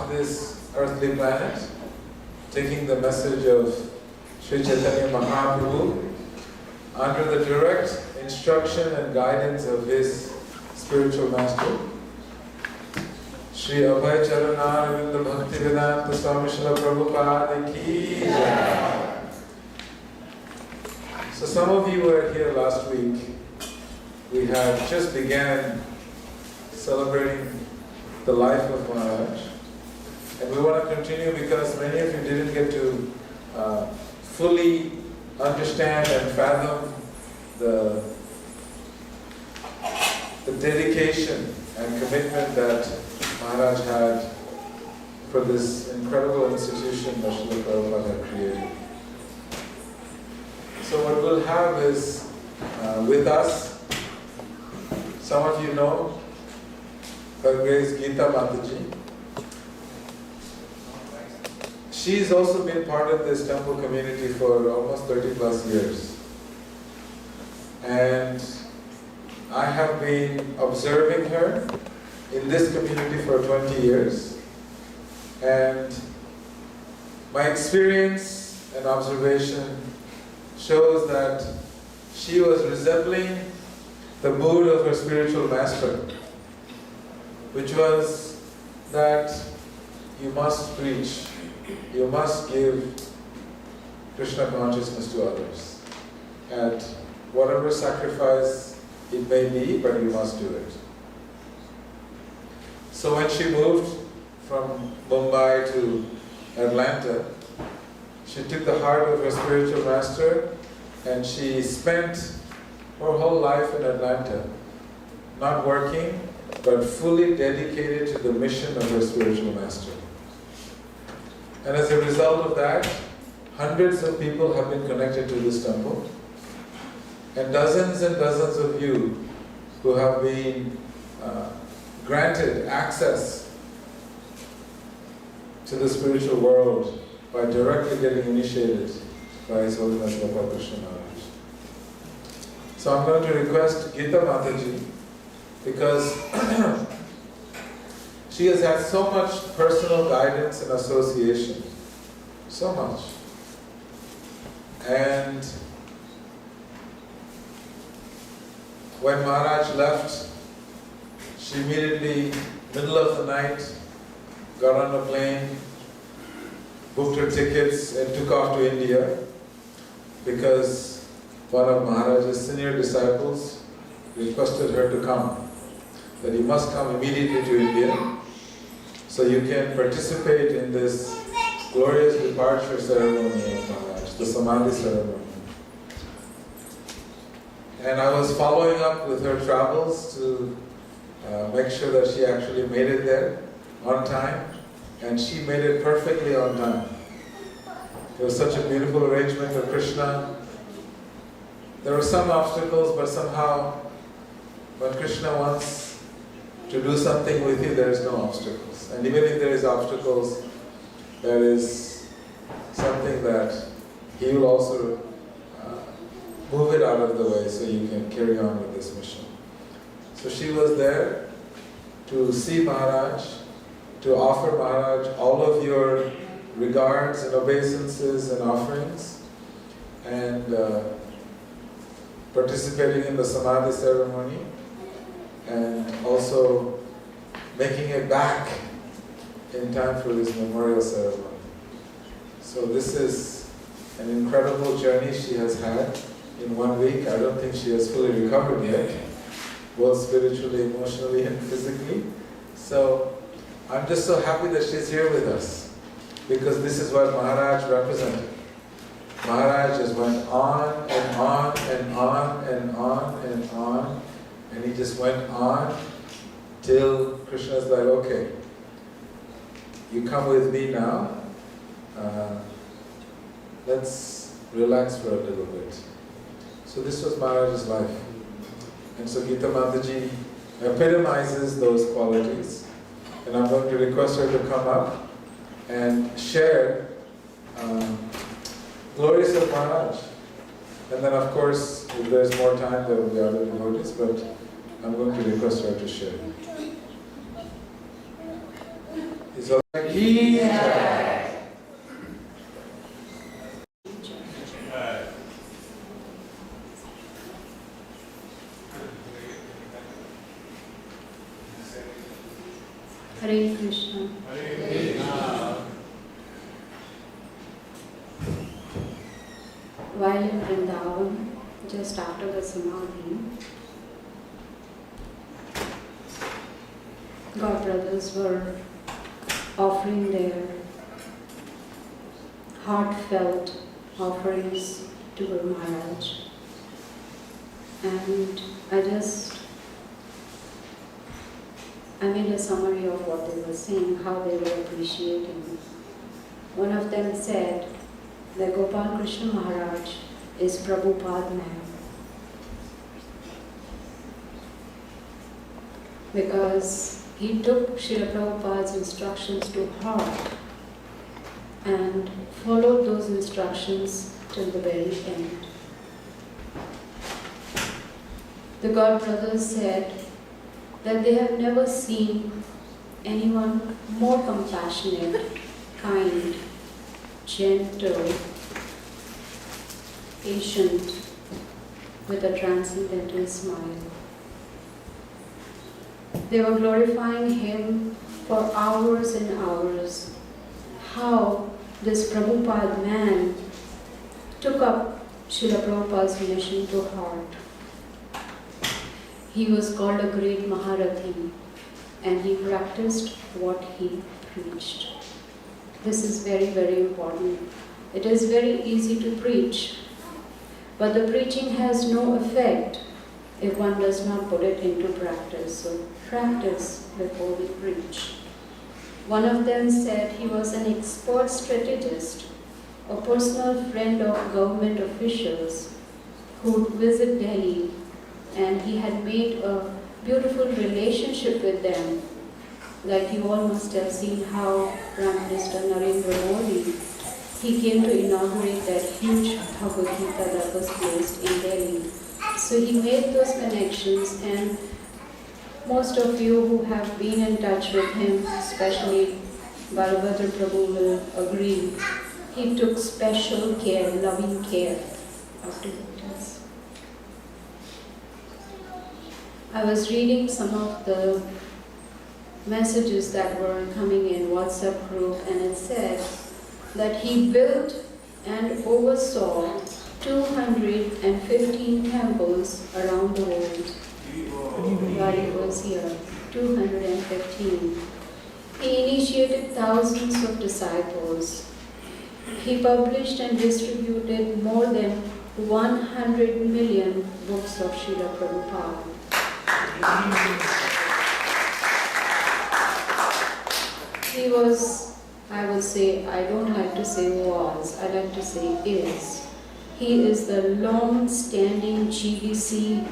off this earthly planet, taking the message of Sri Chaitanya Mahaprabhu under the direct instruction and guidance of his spiritual master, Sri Abhay Charanarinda Bhaktivedanta Swami Srila Prabhupada Ki Jai. So some of you were here last week. We had just began celebrating the life of Maharaj. And we want to continue because many of you didn't get to fully understand and fathom the dedication and commitment that Maharaj had for this incredible institution that Srila Prabhupada had created. So what we'll have is with us, some of you know Her Grace Geeta Mataji. She's also been part of this temple community for almost 30 plus years. And I have been observing her in this community for 20 years. And my experience and observation shows that she was resembling the mood of her spiritual master, which was that you must preach, you must give Krishna consciousness to others at whatever sacrifice it may be, but you must do it. So when she moved from Mumbai to Atlanta, she took the heart of her spiritual master and she spent her whole life in Atlanta, not working, but fully dedicated to the mission of her spiritual master. And as a result of that, hundreds of people have been connected to this temple, and dozens of you who have been granted access to the spiritual world by directly getting initiated by His Holiness Gopal Krishna Maharaj. So I'm going to request Geeta Mataji, because she has had so much personal guidance and association, so much. And when Maharaj left, she immediately, middle of the night, got on a plane, booked her tickets and took off to India, because one of Maharaj's senior disciples requested her to come, that you must come immediately to India so you can participate in this glorious departure ceremony of Maharaj, the Samadhi ceremony. And I was following up with her travels to make sure that she actually made it there on time, and she made it perfectly on time. It was such a beautiful arrangement of Krishna. There were some obstacles, but somehow when Krishna wants to do something with you, there is no obstacles. And even if there is obstacles, there is something that He will also move it out of the way so you can carry on with this mission. So she was there to see Maharaj, to offer Maharaj all of your regards and obeisances and offerings, and participating in the Samadhi ceremony, and also making it back in time for this memorial ceremony. So this is an incredible journey she has had in 1 week. I don't think she has fully recovered yet, both spiritually, emotionally, and physically. So I'm just so happy that she's here with us, because this is what Maharaj represented. Maharaj just went on and on and on and on and on, and he just went on till Krishna's like, okay, you come with me now, let's relax for a little bit. So this was Maharaj's life. And so Geeta Mataji epitomizes those qualities. And I'm going to request her to come up and share glories of Maharaj. And then of course, if there's more time, there will be other devotees, but I'm going to request her to share. Is Allah ki jai. Hare Krishna. While in Vrindavan, just after the Samadhi, God brothers were offering their heartfelt offerings to Guru Maharaj. And I made a summary of what they were saying, how they were appreciating. One of them said that Gopal Krishna Maharaj is Prabhupada man, because he took Srila Prabhupada's instructions to heart and followed those instructions till the very end. The God brothers said that they have never seen anyone more compassionate, kind, gentle, patient, with a transcendental smile. They were glorifying him for hours and hours. How this Prabhupada man took up Srila Prabhupada's mission to heart. He was called a great Maharathi, and he practiced what he preached. This is very, very important. It is very easy to preach, but the preaching has no effect if one does not put it into practice. So practice before we preach. One of them said he was an expert strategist, a personal friend of government officials who would visit Delhi, and he had made a beautiful relationship with them. Like you all must have seen how Prime Minister Narendra Modi, he came to inaugurate that huge Bhagavad Gita that was placed in Delhi. So he made those connections, and most of you who have been in touch with him, especially Balabhadra Prabhu, will agree. He took special care, loving care of devotees. I was reading some of the messages that were coming in WhatsApp group, and it said that he built and oversaw 215 temples around the world. While he was here, 215. He initiated thousands of disciples. He published and distributed more than 100 million books of Srila Prabhupada. He was, I would say, I don't like to say was, I like to say is. He is the long-standing GBC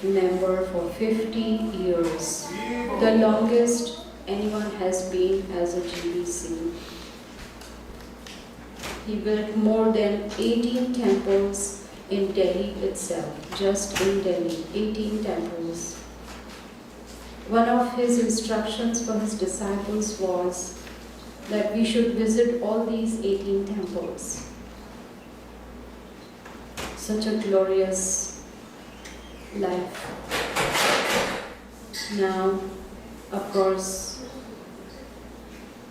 member for 50 years. The longest anyone has been as a GBC. He built more than 18 temples in Delhi itself, just in Delhi, 18 temples. One of his instructions for his disciples was that we should visit all these 18 temples. Such a glorious life. Now, of course,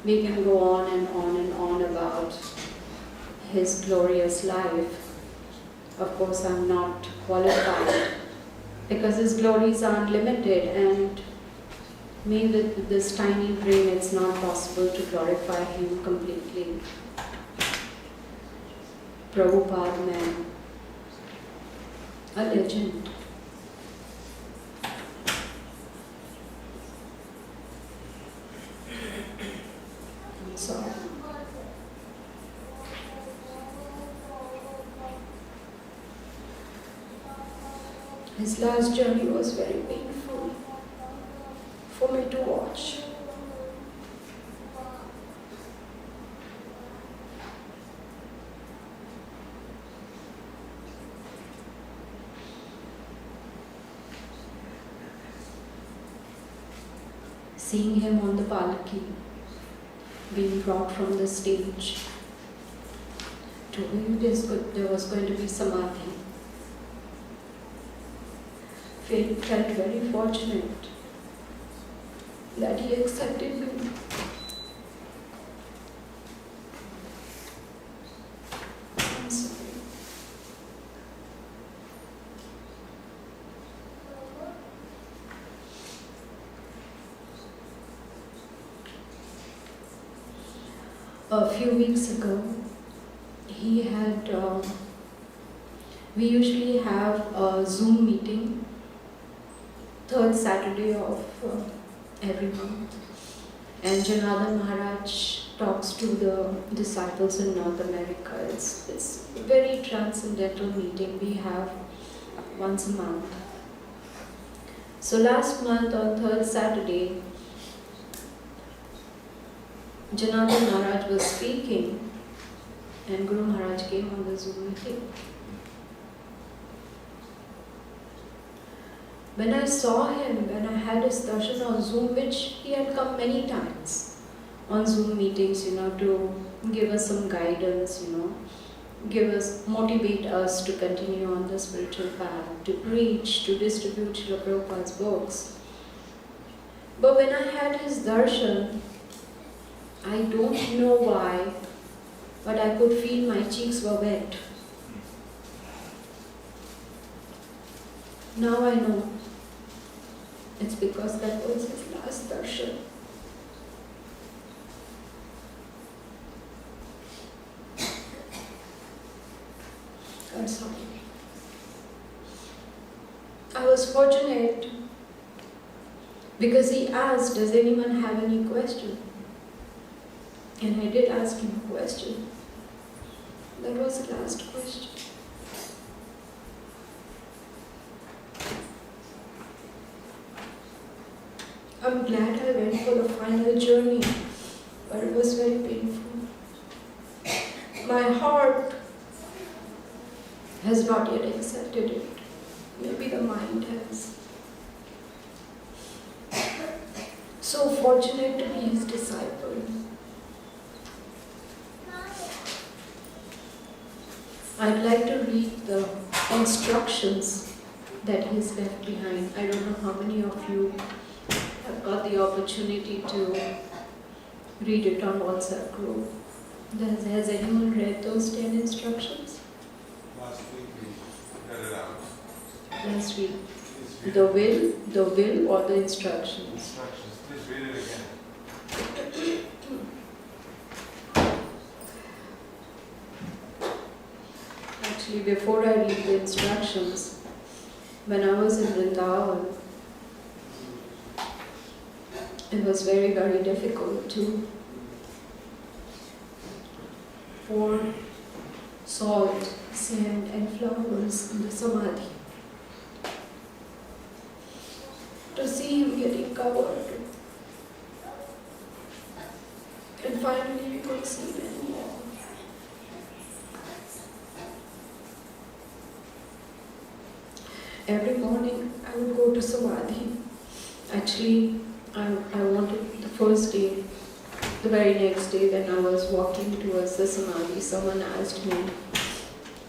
we can go on and on and on about his glorious life. Of course, I'm not qualified because his glories are unlimited, and me with this tiny brain, it's not possible to glorify him completely. Prabhupada man, a legend. I'm sorry. His last journey was very painful for me to watch. Seeing him on the palki being brought from the stage to where there was going to be samadhi. Felt very fortunate that he accepted me. I'm sorry. A few weeks ago, he had, we usually have a Zoom meeting, third Saturday of every month. And Janardhan Maharaj talks to the disciples in North America. It's a very transcendental meeting we have once a month. So last month on third Saturday, Janardhan Maharaj was speaking and Guru Maharaj came on the Zoom meeting. When I saw him, when I had his darshan on Zoom, which he had come many times on Zoom meetings, to give us some guidance, motivate us to continue on the spiritual path, to preach, to distribute Srila Prabhupada's books. But when I had his darshan, I don't know why, but I could feel my cheeks were wet. Now I know. It's because that was his last darshan. I'm sorry. I was fortunate because he asked, does anyone have any question? And I did ask him a question. That was the last question. I'm glad I went for the final journey, but it was very painful. My heart has not yet accepted it. Maybe the mind has. So fortunate to be his disciple. I'd like to read the instructions that he's left behind. I don't know how many of you have got the opportunity to read it on WhatsApp group. Has anyone read those 10 instructions? Last week we read it out. Last week. The will or the instructions? Instructions. Please read it again. Actually, before I read the instructions, when I was in Vrindavan, it was very, very difficult to pour salt, sand and flowers in the samadhi. To see him getting covered. And finally we could see him anymore. Every morning I would go to samadhi. Actually, I wanted the first day, the very next day when I was walking towards the samadhi, someone asked me,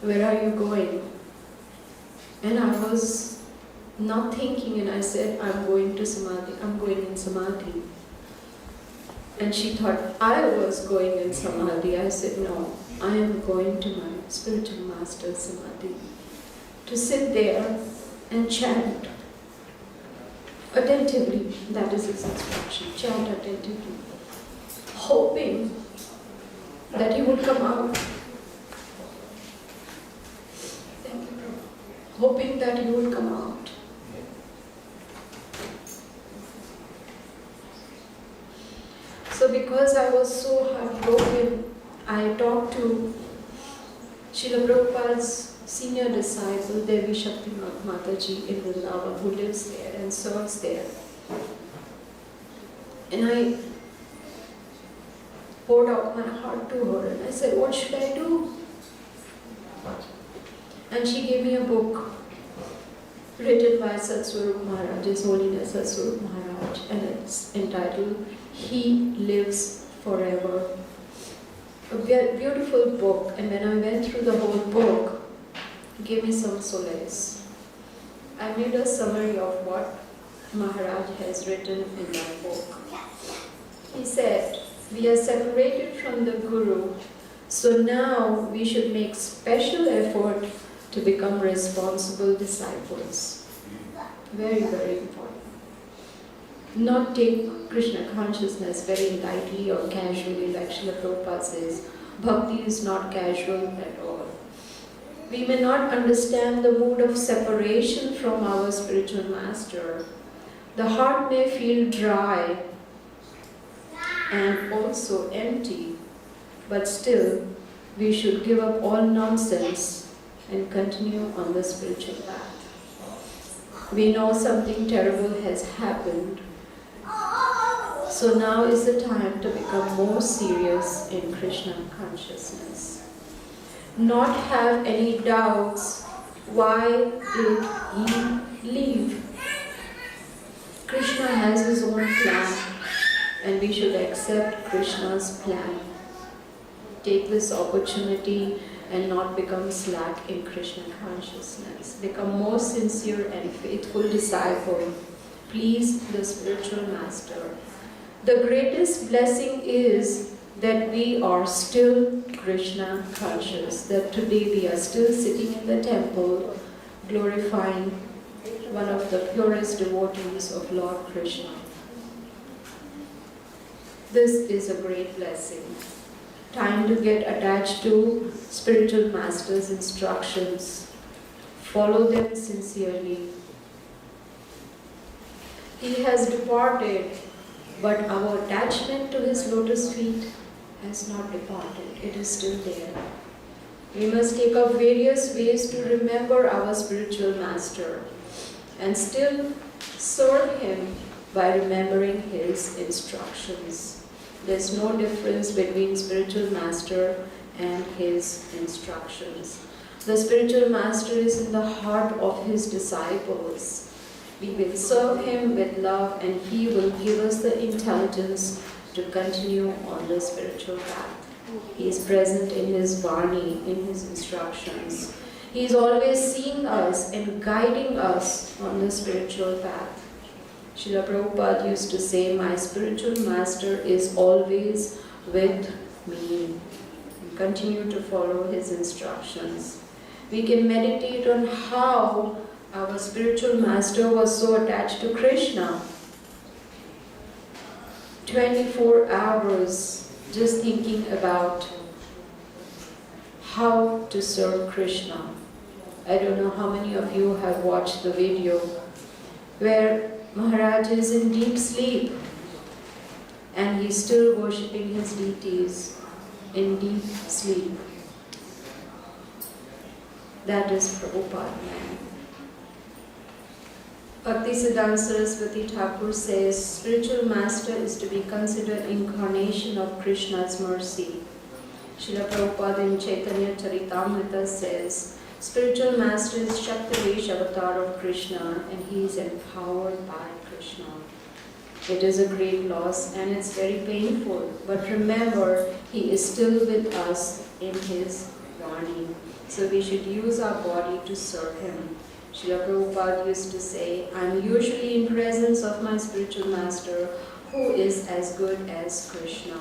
where are you going? And I was not thinking and I said, I'm going to samadhi, I'm going in samadhi. And she thought I was going in samadhi. I said, no, I am going to my spiritual master's samadhi. To sit there and chant attentively, that is his instruction, chant attentively, hoping that he would come out. Thank you, Prabhu. Hoping that he would come out. So because I was so heartbroken, I talked to Srila Prabhupada's senior disciple, Devi Shakti Mataji in Vrindavan, who lives there and serves there. And I poured out my heart to her and I said, what should I do? And she gave me a book written by Satswarup Maharaj, His Holiness Satswarup Maharaj, and it's entitled, He Lives forever. A beautiful book, and when I went through the whole book, it gave me some solace. I made a summary of what Maharaj has written in that book. He said, we are separated from the Guru, so now we should make special effort to become responsible disciples. Very, very important. Not take Krishna consciousness very lightly or casually, like Srila Prabhupada says. Bhakti is not casual at all. We may not understand the mood of separation from our spiritual master. The heart may feel dry and also empty, but still we should give up all nonsense and continue on the spiritual path. We know something terrible has happened, so now is the time to become more serious in Krishna consciousness. Not have any doubts why did he leave. Krishna has his own plan, and we should accept Krishna's plan. Take this opportunity and not become slack in Krishna consciousness. Become more sincere and faithful disciple. Please the spiritual master. The greatest blessing is that we are still Krishna conscious, that today we are still sitting in the temple glorifying one of the purest devotees of Lord Krishna. This is a great blessing. Time to get attached to spiritual master's instructions. Follow them sincerely. He has departed, but our attachment to his lotus feet has not departed. It is still there. We must take up various ways to remember our spiritual master and still serve him by remembering his instructions. There's no difference between spiritual master and his instructions. The spiritual master is in the heart of his disciples. We will serve him with love, and he will give us the intelligence to continue on the spiritual path. He is present in his Vani, in his instructions. He is always seeing us and guiding us on the spiritual path. Srila Prabhupada used to say, my spiritual master is always with me. We continue to follow his instructions. We can meditate on how our spiritual master was so attached to Krishna. 24 hours just thinking about how to serve Krishna. I don't know how many of you have watched the video where Maharaj is in deep sleep and he's still worshipping his deities in deep sleep. That is Prabhupada man. Bhaktisiddhanta Saraswati Thakur says, spiritual master is to be considered incarnation of Krishna's mercy. Srila Prabhupada in Chaitanya Charitamrita says, spiritual master is Shaktivesh avatar of Krishna and he is empowered by Krishna. It is a great loss and it's very painful, but remember, he is still with us in his Vani. So we should use our body to serve him. Srila Prabhupada used to say, I am usually in presence of my spiritual master who is as good as Krishna.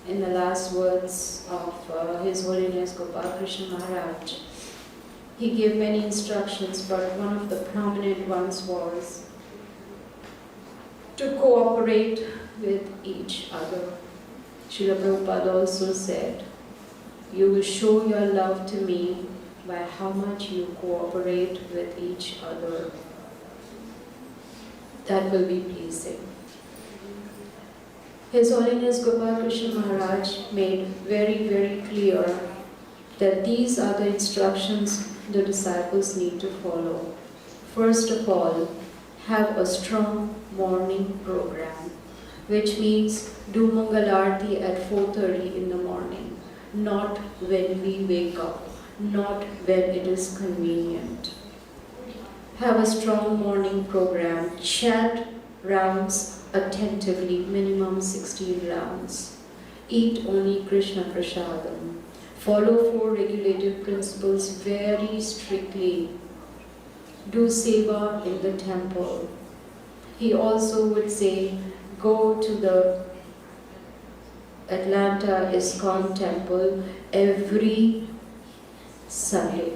In the last words of His Holiness Gopal Krishna Maharaj, he gave many instructions, but one of the prominent ones was to cooperate with each other. Srila Prabhupada also said, you will show your love to me by how much you cooperate with each other. That will be pleasing. His Holiness Gopal Krishna Maharaj made very, very clear that these are the instructions the disciples need to follow. First of all, have a strong morning program, which means do Mangalarti at 4:30 in the morning, not when we wake up, not when it is convenient. Have a strong morning program, chant rounds attentively, minimum 16 rounds. Eat only Krishna Prasadam. Follow 4 regulative principles very strictly. Do seva in the temple. He also would say, go to the Atlanta ISKCON temple every Sunday.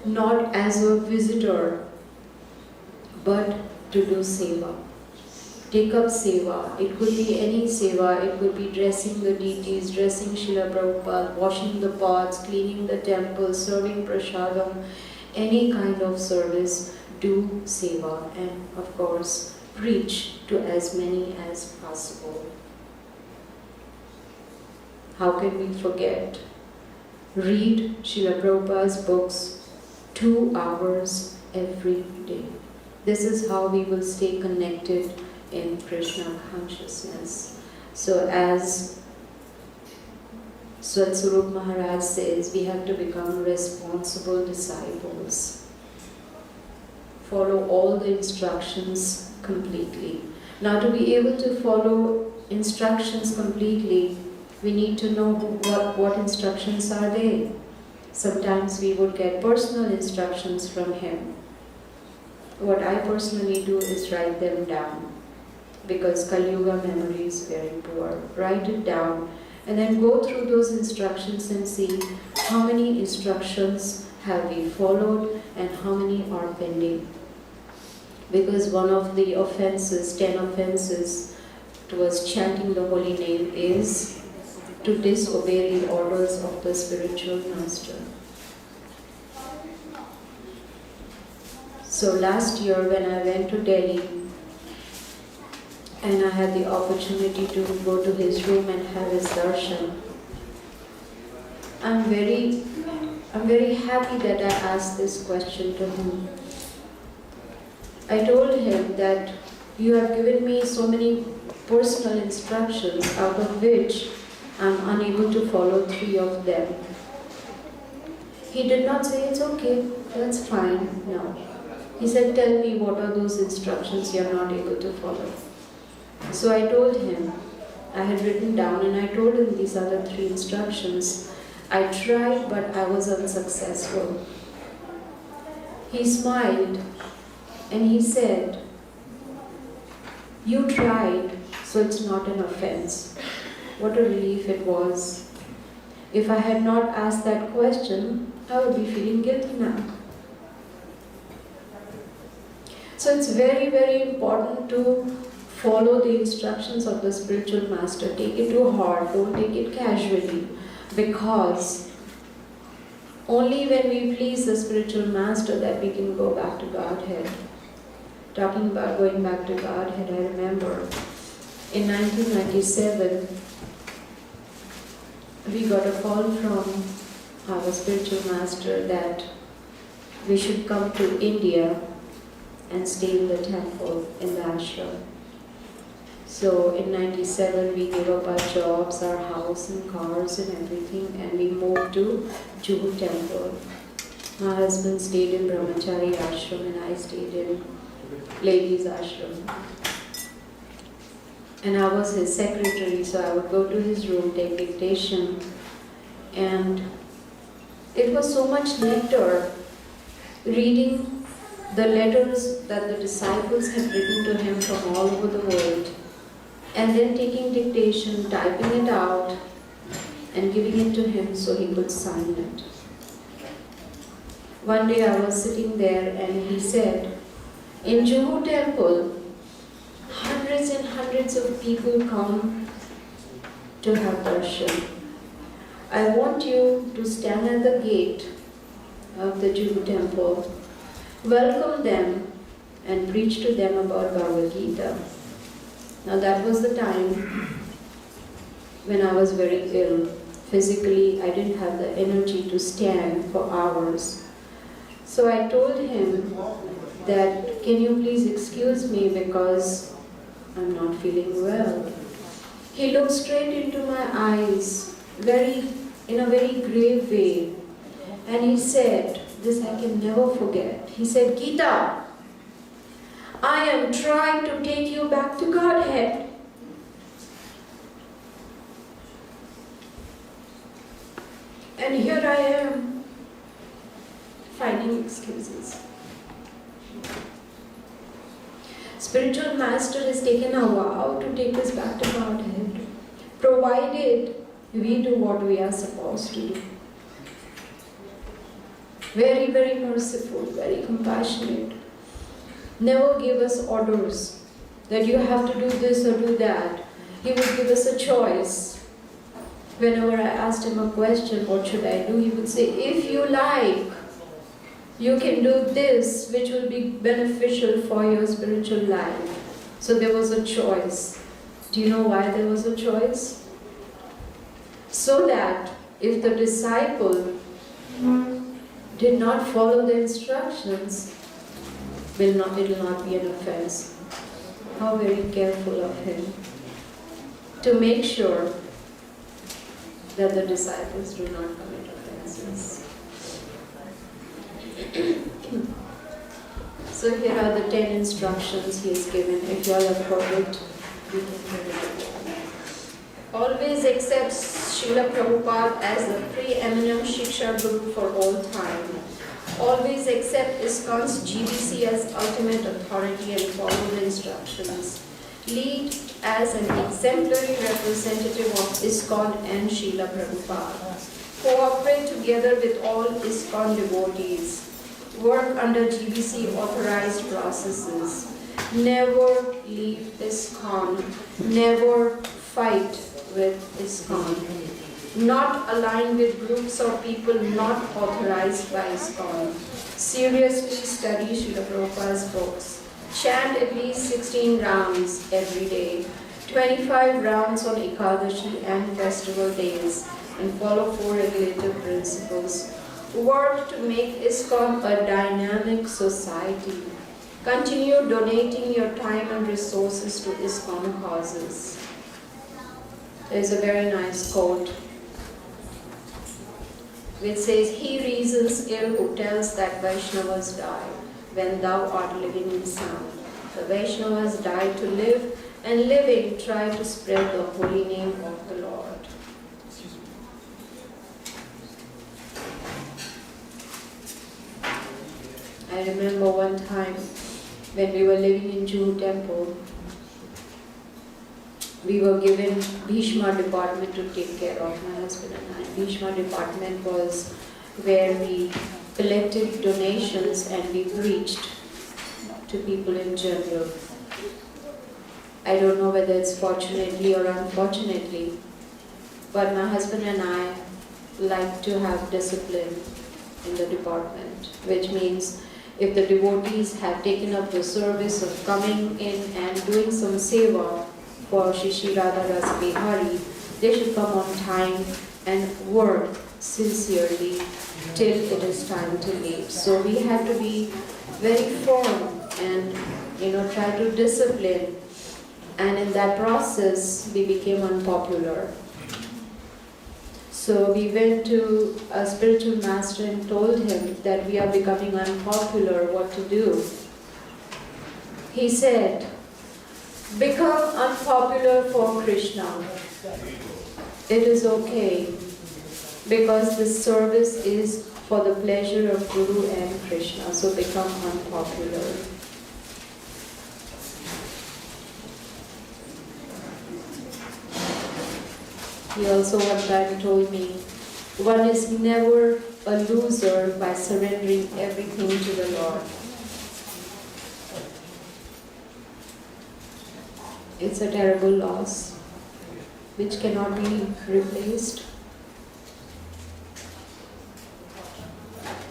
Not as a visitor, but to do seva. Take up seva. It could be any seva. It could be dressing the deities, dressing Srila Prabhupada, washing the pots, cleaning the temple, serving prasadam, any kind of service. Do seva and of course preach to as many as possible. How can we forget? Read Srila Prabhupada's books 2 hours every day. This is how we will stay connected in Krishna consciousness. So as Swatsvarup Maharaj says, we have to become responsible disciples. Follow all the instructions completely. Now to be able to follow instructions completely, we need to know what instructions are they. Sometimes we would get personal instructions from him. What I personally do is write them down, because Kali Yuga memory is very poor. Write it down and then go through those instructions and see how many instructions have we followed and how many are pending. Because one of the offenses, 10 offenses towards chanting the holy name is to disobey the orders of the spiritual master. So last year when I went to Delhi and I had the opportunity to go to his room and have his darshan, I'm very happy that I asked this question to him. I told him that you have given me so many personal instructions, out of which I'm unable to follow 3 of them. He did not say, it's okay, that's fine, no. He said, tell me what are those instructions you are not able to follow. So I told him, I had written down and I told him these are the 3 instructions. I tried but I was unsuccessful. He smiled and he said, you tried, so it's not an offense. What a relief it was. If I had not asked that question, I would be feeling guilty now. So it's very, very important to follow the instructions of the spiritual master. Take it to heart, don't take it casually. Because only when we please the spiritual master that we can go back to Godhead. Talking about going back to Godhead, I remember in 1997, we got a call from our spiritual master that we should come to India and stay in the temple, in the ashram. So in 97, we gave up our jobs, our house and cars and everything, and we moved to Juhu temple. My husband stayed in Brahmachari ashram and I stayed in ladies ashram. And I was his secretary, so I would go to his room, take dictation, and it was so much nectar reading the letters that the disciples had written to him from all over the world, and then taking dictation, typing it out, and giving it to him so he could sign it. One day I was sitting there and he said, in Juhu temple, hundreds and hundreds of people come to have darshan. I want you to stand at the gate of the Juhu temple, welcome them and preach to them about Bhagavad Gita. Now that was the time when I was very ill. Physically, I didn't have the energy to stand for hours. So I told him that, can you please excuse me because I'm not feeling well. He looked straight into my eyes, in a very grave way, and he said, this I can never forget. He said, Gita, I am trying to take you back to Godhead. And here I am, finding excuses. Spiritual master has taken a vow to take us back to Godhead, provided we do what we are supposed to do. Very, very merciful, very compassionate. Never gave us orders that you have to do this or do that. He would give us a choice. Whenever I asked him a question, what should I do? He would say, if you like, you can do this, which will be beneficial for your spiritual life. So there was a choice. Do you know why there was a choice? So that if the disciple did not follow the instructions, it will not be an offense. How very careful of him to make sure that the disciples do not commit offenses. So here are the 10 instructions he has given. If you all have heard it, you can hear it. Always accept Srila Prabhupada as the preeminent Shiksha Guru for all time. Always accept ISKCON's GBC as ultimate authority and follow the instructions. Lead as an exemplary representative of ISKCON and Srila Prabhupada. Cooperate together with all ISKCON devotees. Work under GBC authorized processes. Never leave ISKCON. Never fight with ISKCON. Not align with groups or people not authorized by ISKCON. Seriously study Srila Prabhupada's books. Chant at least 16 rounds every day. 25 rounds on Ekadashi and festival days. And follow 4 regulative principles. Work to make ISKCON a dynamic society. Continue donating your time and resources to ISKCON causes. There's a very nice quote which says, he reasons ill who tells that Vaishnavas die when thou art living in sound. The Vaishnavas die to live, and living try to spread the holy name of the Lord. I remember one time when we were living in Juhu Temple, we were given Bhishma department to take care of, my husband and I. Bhishma department was where we collected donations and we preached to people in general. I don't know whether it's fortunately or unfortunately, but my husband and I like to have discipline in the department, which means if the devotees have taken up the service of coming in and doing some seva for Shri Radha Ras Bihari, they should come on time and work sincerely till it is time to leave. So we have to be very firm and try to discipline, and in that process we became unpopular. So we went to a spiritual master and told him that we are becoming unpopular, what to do. He said, become unpopular for Krishna. It is okay, because this service is for the pleasure of Guru and Krishna, so become unpopular. He also one time told me, one is never a loser by surrendering everything to the Lord. It's a terrible loss which cannot be replaced.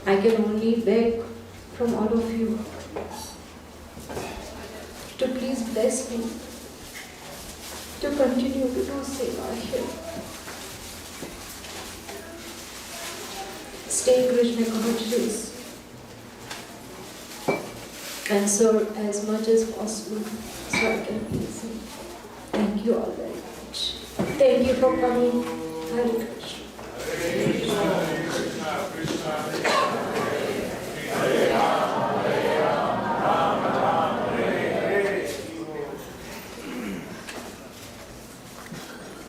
I can only beg from all of you to please bless me to continue to do seva here. Stay Krishna conscious and serve as much as possible so I can please Him. Thank you all very much. Thank you for coming. Hare Krishna. Hare Krishna, Krishna Krishna.